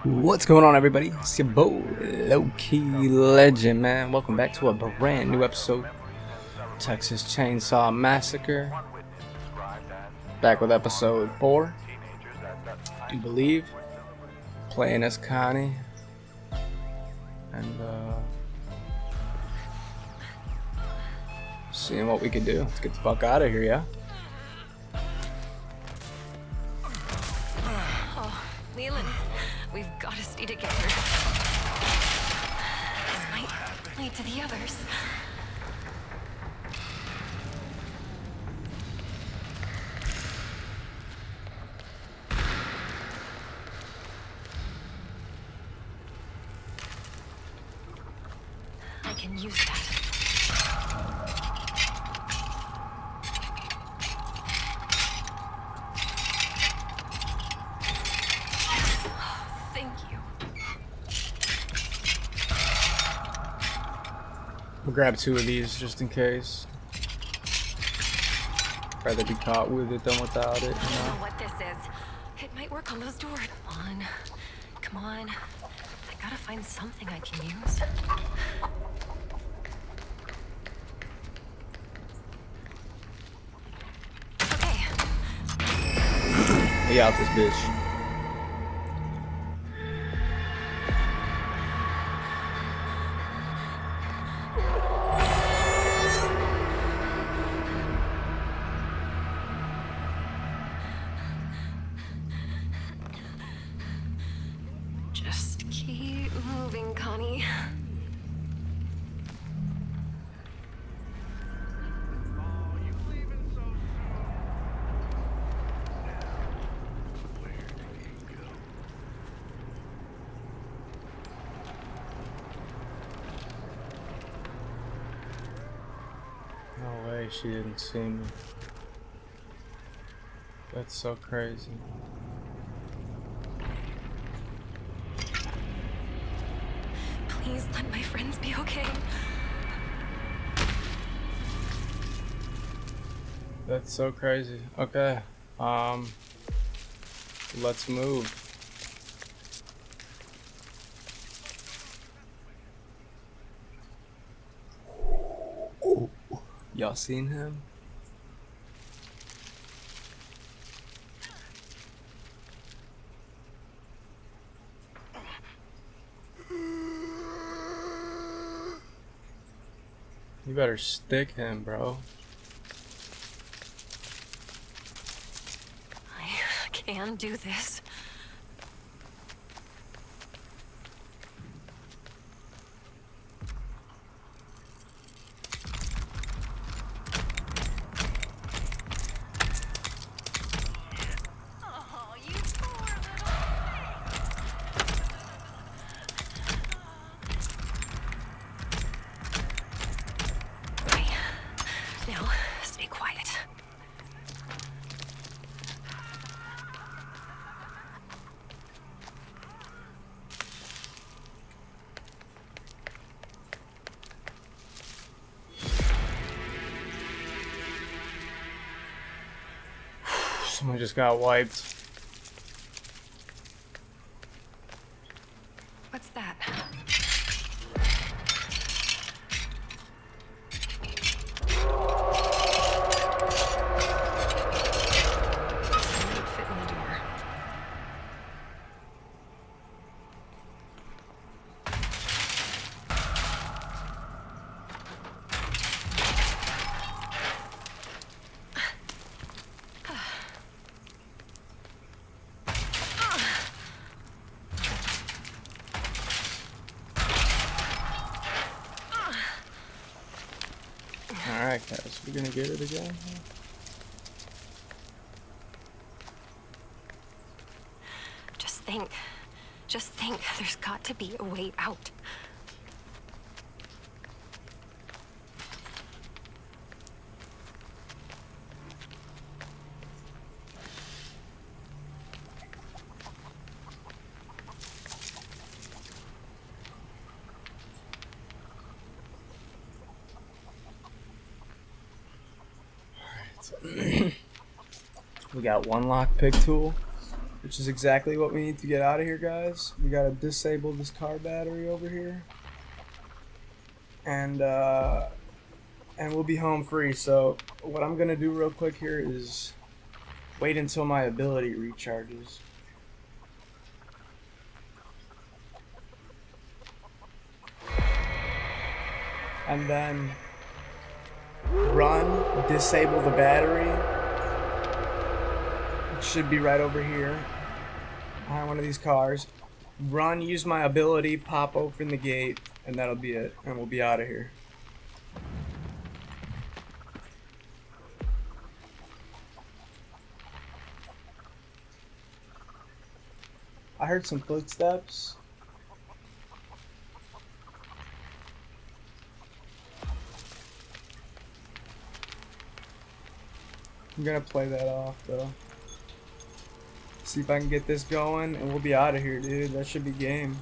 What's going on, everybody? It's your boy LowkeyLegend, man. Welcome back to a brand new episode, Texas Chainsaw Massacre. Back with episode 4, I do believe. Playing as Connie. And seeing what we can do. Let's get the fuck out of here, yeah? Oh, Leland, we've got to stay together. This might lead to the others. I can use that. Thank you. We'll grab 2 of these just in case. Rather be caught with it than without it, you I don't know? know what this is. It might work on those doors. Come on. I gotta find something I can use. Okay. We out this bitch. Just keep moving, Connie. No way she didn't see me. That's so crazy. Please let my friends be okay. That's so crazy. Okay. Let's move. Y'all seen him? You better stick him, bro. I can do this. Oh, you poor little thing. Okay. Now, stay quiet. Someone just got wiped. What's that? Someone would fit in the door. Alright, guys, we're gonna get it again. Just think, there's got to be a way out. We got one lockpick tool. which is exactly what we need to get out of here, guys. We gotta disable this car battery over here, and we'll be home free. So what I'm gonna do real quick here is wait until my ability recharges. And then run, disable the battery. It should be right over here behind one of these cars. Run, use my ability, pop open the gate, and that'll be it. And we'll be out of here. I heard some footsteps. I'm gonna play that off though. See if I can get this going and we'll be out of here, dude. That should be game.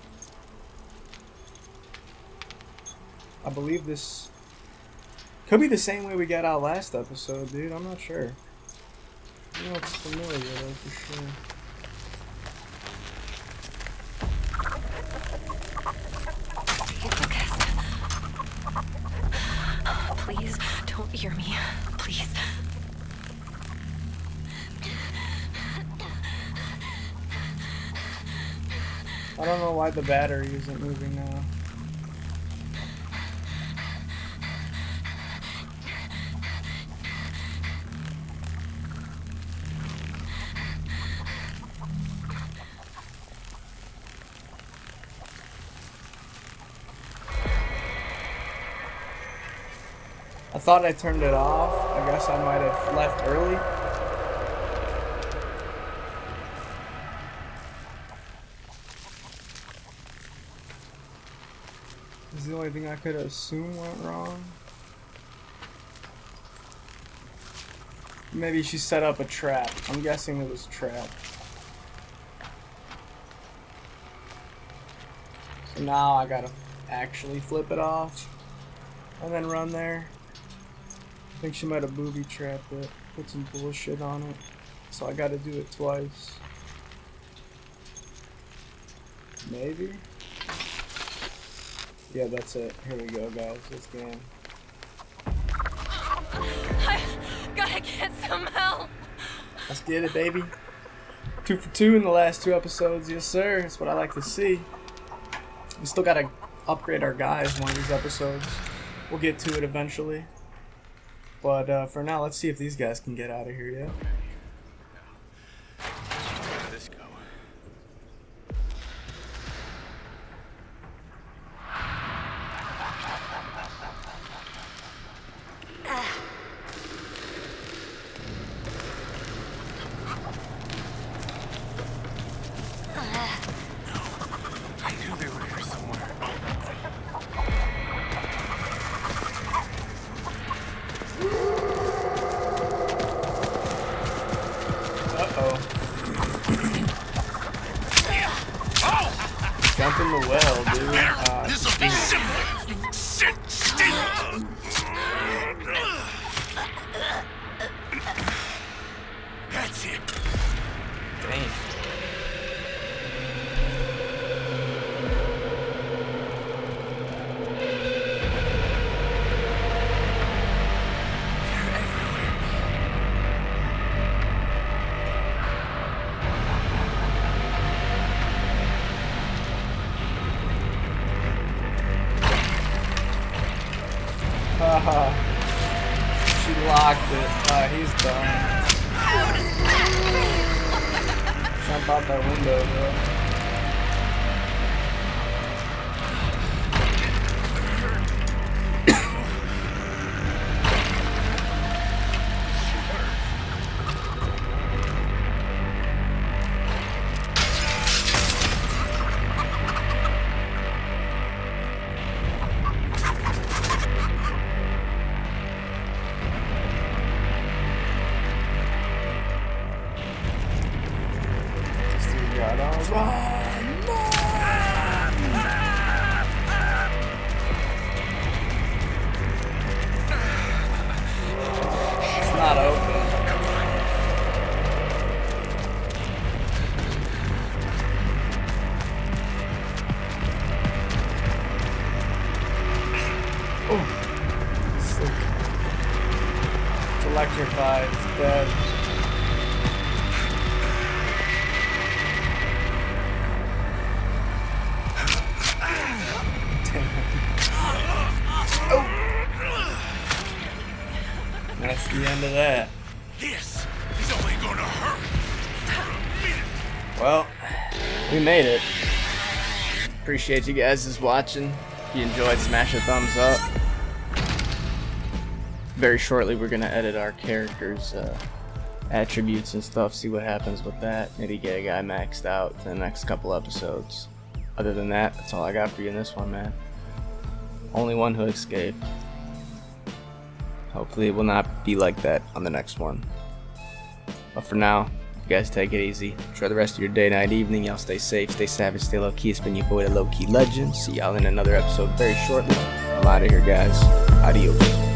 I believe this could be the same way we got out last episode, dude. I'm not sure. You know, it's familiar though, for sure. Please don't hear me. Please. I don't know why the battery isn't moving now. I thought I turned it off. I guess I might have left early. This is the only thing I could assume went wrong. Maybe she set up a trap. I'm guessing it was a trap. So now I gotta actually flip it off and then run there. I think she might have booby trapped it, put some bullshit on it. So I gotta do it twice. Maybe? Yeah, that's it. Here we go, guys. Let's game. I gotta get some help. Let's get it, baby. 2 for 2 in the last 2 episodes. Yes, sir. That's what I like to see. We still gotta upgrade our guys one of these episodes. We'll get to it eventually. But for now, let's see if these guys can get out of here yet. Where did this go? I knew they were here somewhere. Jump in the well, dude. This'll be simple. Sit still. That's it. Dang. She locked it. He's done. How does that Jump out that window, bro. Gotta run. electrified. It's dead. That's the end of that. This is only gonna hurt. Well, we made it. Appreciate you guys just watching. If you enjoyed, smash a thumbs up. Very shortly, we're gonna edit our characters' attributes and stuff. See what happens with that. Maybe get a guy maxed out in the next couple episodes. Other than that, that's all I got for you in this one, man. Only one who escaped. Hopefully it will not be like that on the next one. But for now, you guys take it easy. Enjoy the rest of your day, night, evening. Y'all stay safe, stay savage, stay low key. It's been your boy, the LowkeyLegend. See y'all in another episode very shortly. I'm out of here, guys. Adios.